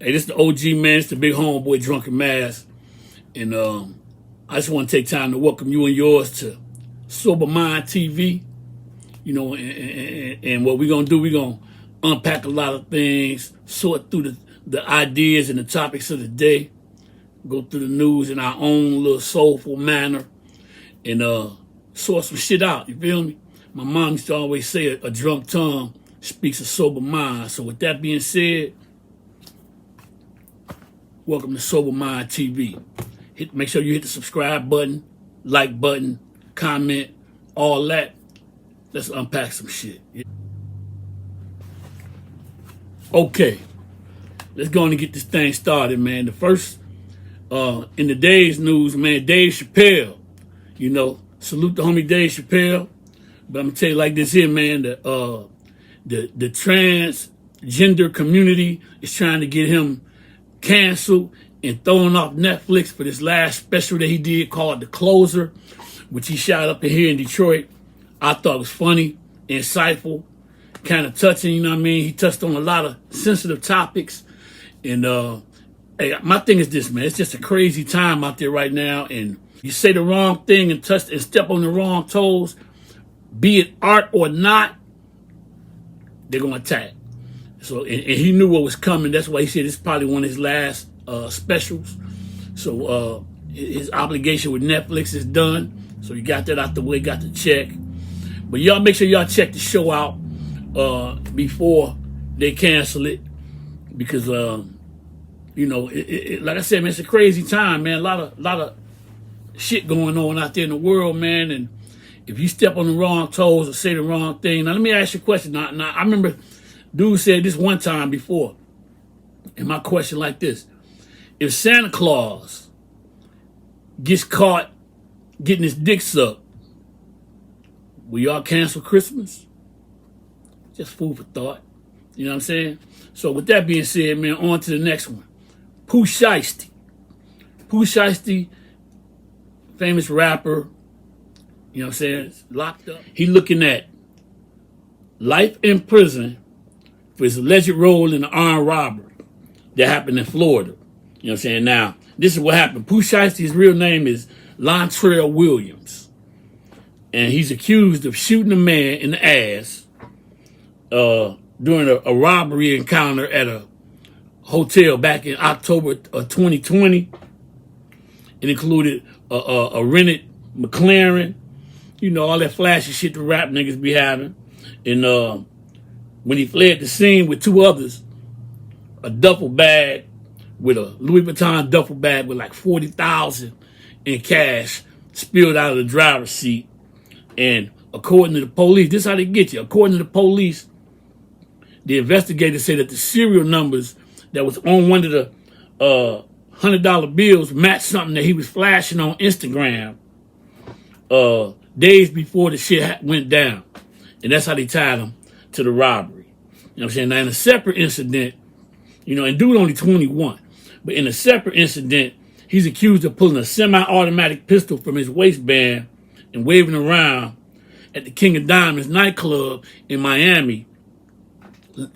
Hey, this is the OG, man. It's the big homeboy, Drunken Mass. And I just want to take time to welcome you and yours to Sober Mind TV. You know, and what we're going to do, we're going to unpack a lot of things, sort through the ideas and the topics of the day, go through the news in our own little soulful manner, and sort some shit out. You feel me? My mom used to always say a drunk tongue speaks a sober mind. So with that being said, welcome to Sober Mind TV. Make sure you hit the subscribe button, like button, comment, all that. Let's unpack some shit. Okay, let's go on and get this thing started, man. The first, in the day's news, man, Dave Chappelle. You know, salute the homie Dave Chappelle. But I'm gonna tell you like this here, man. The transgender community is trying to get him canceled and thrown off Netflix for this last special that he did called The Closer, which he shot up in here in Detroit. I thought it was funny, insightful, kind of touching, you know what I mean? He touched on a lot of sensitive topics. And hey, my thing is this, man. It's just a crazy time out there right now. And you say the wrong thing and touch and step on the wrong toes, be it art or not, they're going to attack. So, and he knew what was coming. That's why he said it's probably one of his last specials. So his obligation with Netflix is done. So he got that out the way, got the check. But y'all make sure y'all check the show out before they cancel it. Because, you know, like I said, man, it's a crazy time, man. A lot of shit going on out there in the world, man. And if you step on the wrong toes or say the wrong thing. Now, let me ask you a question. Now I remember dude said this one time before. And my question like this. If Santa Claus gets caught getting his dick sucked, will y'all cancel Christmas? Just food for thought. You know what I'm saying? So with that being said, man, on to the next one. Pooh Shiesty. Pooh Shiesty, famous rapper, you know what I'm saying, locked up. He looking at life in prison for his alleged role in the armed robbery that happened in Florida. You know what I'm saying? Now, this is what happened. Pooh Shiesty's real name is Lontrell Williams. And he's accused of shooting a man in the ass during a robbery encounter at a hotel back in October of 2020. It included a rented McLaren, you know, all that flashy shit the rap niggas be having. And when he fled the scene with two others, a duffel bag with a Louis Vuitton duffel bag with like $40,000 in cash spilled out of the driver's seat. And according to the police, this is how they get you. According to the police, the investigators say that the serial numbers that was on one of the $100 bills matched something that he was flashing on Instagram days before the shit went down. And that's how they tied him to the robbery. You know what I'm saying? Now, in a separate incident, you know, and dude only 21, but in a separate incident, he's accused of pulling a semi-automatic pistol from his waistband and waving around at the King of Diamonds nightclub in Miami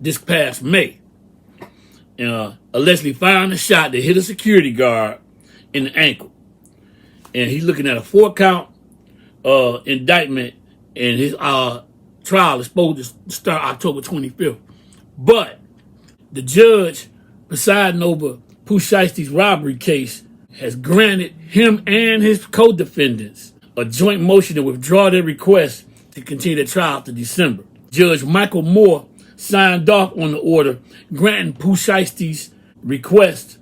this past May. Allegedly firing a shot that hit a security guard in the ankle. And he's looking at a 4-count indictment, and his trial is supposed to start October 25th. But the judge presiding over Pooh Shiesty's robbery case has granted him and his co-defendants a joint motion to withdraw their request to continue the trial to December. Judge Michael Moore signed off on the order granting Pooh Shiesty's request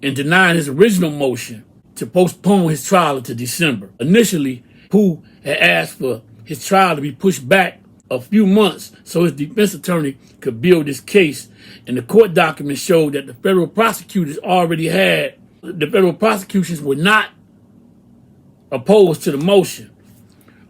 and denying his original motion to postpone his trial to December. Initially, Pooh had asked for his trial to be pushed back a few months so his defense attorney could build his case, and the court documents showed that the federal prosecutors were not opposed to the motion,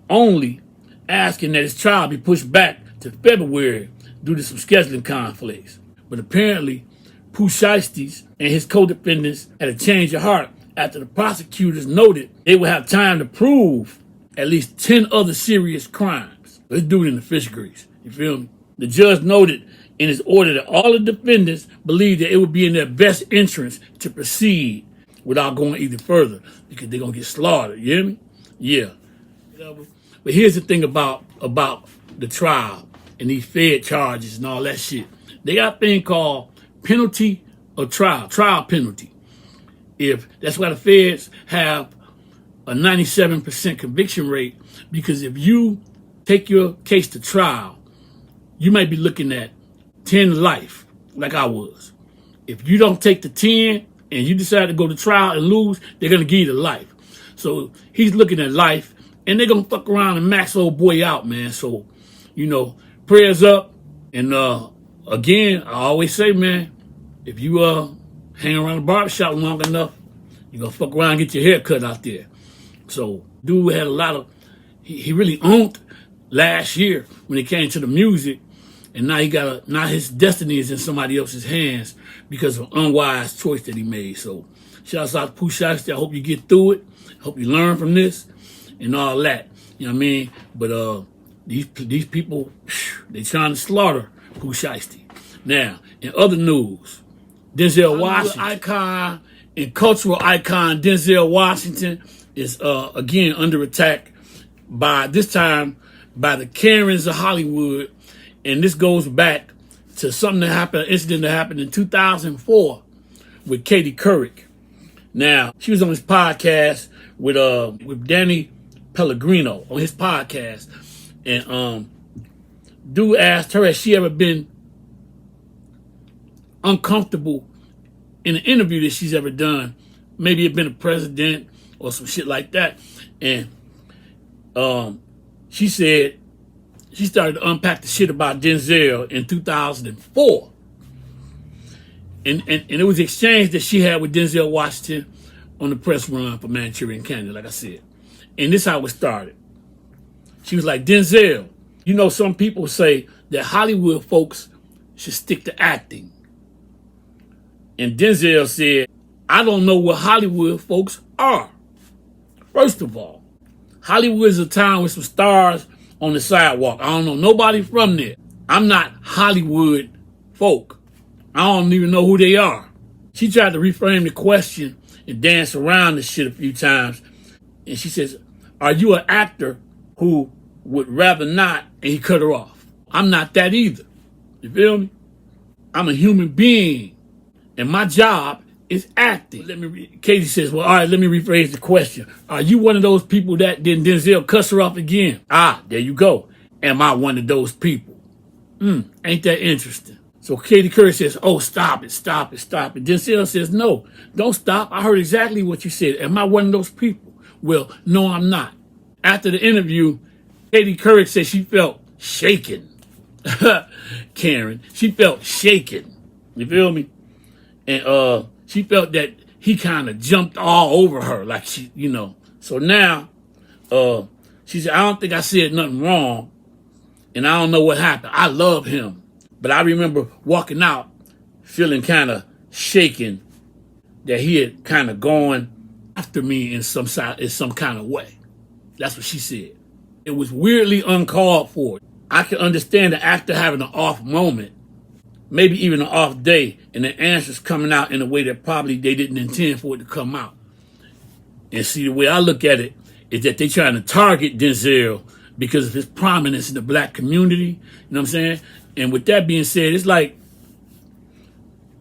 only asking that his trial be pushed back to February due to some scheduling conflicts. But apparently, Pooh Shiesty and his co-defendants had a change of heart after the prosecutors noted they would have time to prove at least 10 other serious crimes. Let's do it in the fish grease. You feel me? The judge noted and it's ordered that all the defendants believe that it would be in their best interest to proceed without going either further because they're going to get slaughtered. You hear me? Yeah. But here's the thing about the trial and these Fed charges and all that shit. They got a thing called penalty of trial penalty. If that's why the Feds have a 97% conviction rate, because if you take your case to trial, you might be looking at 10 to life, like I was. If you don't take the 10 and you decide to go to trial and lose, they're going to give you the life. So he's looking at life, and they're going to fuck around and max old boy out, man. So, prayers up. And again, I always say, man, if you hang around the barbershop long enough, you're going to fuck around and get your hair cut out there. So dude had a lot of, he really owned last year when it came to the music. And now his destiny is in somebody else's hands because of an unwise choice that he made. So shouts out to Pooh Shiesty. I hope you get through it. I hope you learn from this and all that. You know what I mean? But these people, they trying to slaughter Pooh Shiesty. Now, in other news, Denzel Washington, icon and cultural icon Denzel Washington is again under attack this time by the Karens of Hollywood. And this goes back to something that happened, an incident that happened in 2004 with Katie Couric. Now, she was on his podcast with Danny Pellegrino on his podcast. And dude asked her, has she ever been uncomfortable in an interview that she's ever done? Maybe it been a president or some shit like that. And she said she started to unpack the shit about Denzel in 2004. And it was the exchange that she had with Denzel Washington on the press run for Manchurian Candidate, like I said. And this is how it started. She was like, Denzel, some people say that Hollywood folks should stick to acting. And Denzel said, I don't know what Hollywood folks are. First of all, Hollywood is a town with some stars on the sidewalk. I don't know nobody from there. I'm not Hollywood folk. I don't even know who they are. She tried to reframe the question and dance around the shit a few times. And she says, are you an actor who would rather not? And he cut her off. I'm not that either. You feel me? I'm a human being. And my job is acting. Katie says, well, all right, let me rephrase the question. Are you one of those people that then Denzel cuss her off again? There you go. Am I one of those people? Ain't that interesting? So Katie Couric says, oh, stop it. Denzel says, no, don't stop. I heard exactly what you said. Am I one of those people? Well, no, I'm not. After the interview, Katie Couric said she felt shaken. Karen, she felt shaken. You feel me? And she felt that he kind of jumped all over her, like So now, she said, I don't think I said nothing wrong, and I don't know what happened. I love him. But I remember walking out feeling kind of shaken that he had kind of gone after me in some kind of way. That's what she said. It was weirdly uncalled for. I can understand the actor having an off moment, maybe even an off day, and the answers coming out in a way that probably they didn't intend for it to come out. And see, the way I look at it is that they trying to target Denzel because of his prominence in the black community. You know what I'm saying? And with that being said, it's like,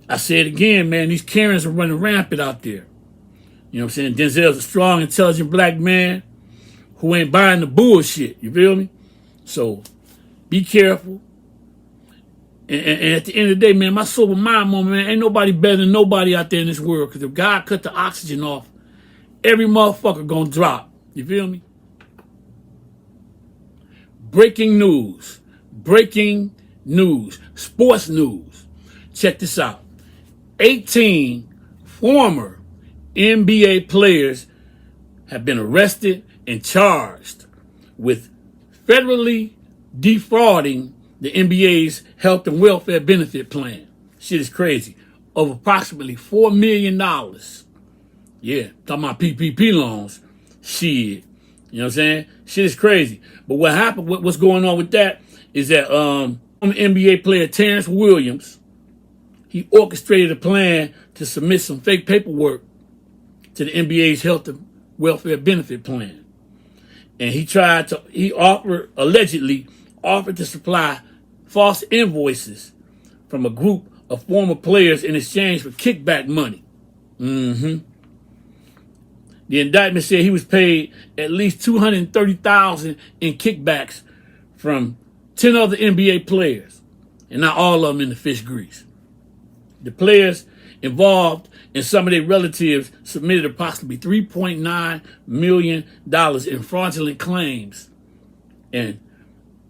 I say it again, man, these Karens are running rampant out there. You know what I'm saying? Denzel's a strong, intelligent black man who ain't buying the bullshit. You feel me? So be careful. And at the end of the day, man, my sober mind moment, man, ain't nobody better than nobody out there in this world. Because if God cut the oxygen off, every motherfucker gonna drop. You feel me? Breaking news. Sports news. Check this out. 18 former NBA players have been arrested and charged with federally defrauding the NBA's health and welfare benefit plan. Shit is crazy. Of approximately $4 million. Yeah, talking about PPP loans. Shit. You know what I'm saying? Shit is crazy. But what happened, what's going on with that is that NBA player Terrence Williams, he orchestrated a plan to submit some fake paperwork to the NBA's health and welfare benefit plan. And he allegedly offered to supply false invoices from a group of former players in exchange for kickback money. The indictment said he was paid at least $230,000 in kickbacks from 10 other NBA players, and not all of them in the fish grease. The players involved and some of their relatives submitted approximately $3.9 million in fraudulent claims and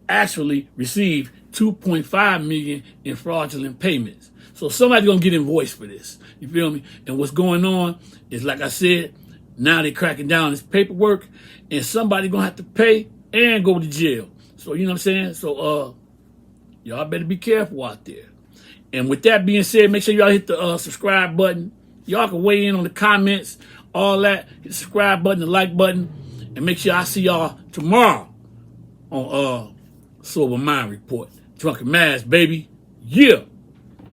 actually received $2.5 million in fraudulent payments. So somebody's gonna get invoiced for this. You feel me? And what's going on is, like I said, now they're cracking down on this paperwork, and somebody gonna have to pay and go to jail. So you know what I'm saying? So y'all better be careful out there. And with that being said, make sure y'all hit the subscribe button. Y'all can weigh in on the comments, all that. Hit the subscribe button, the like button, and make sure I see y'all tomorrow on Sober Mind Report. Drunken Mass, baby. Yeah.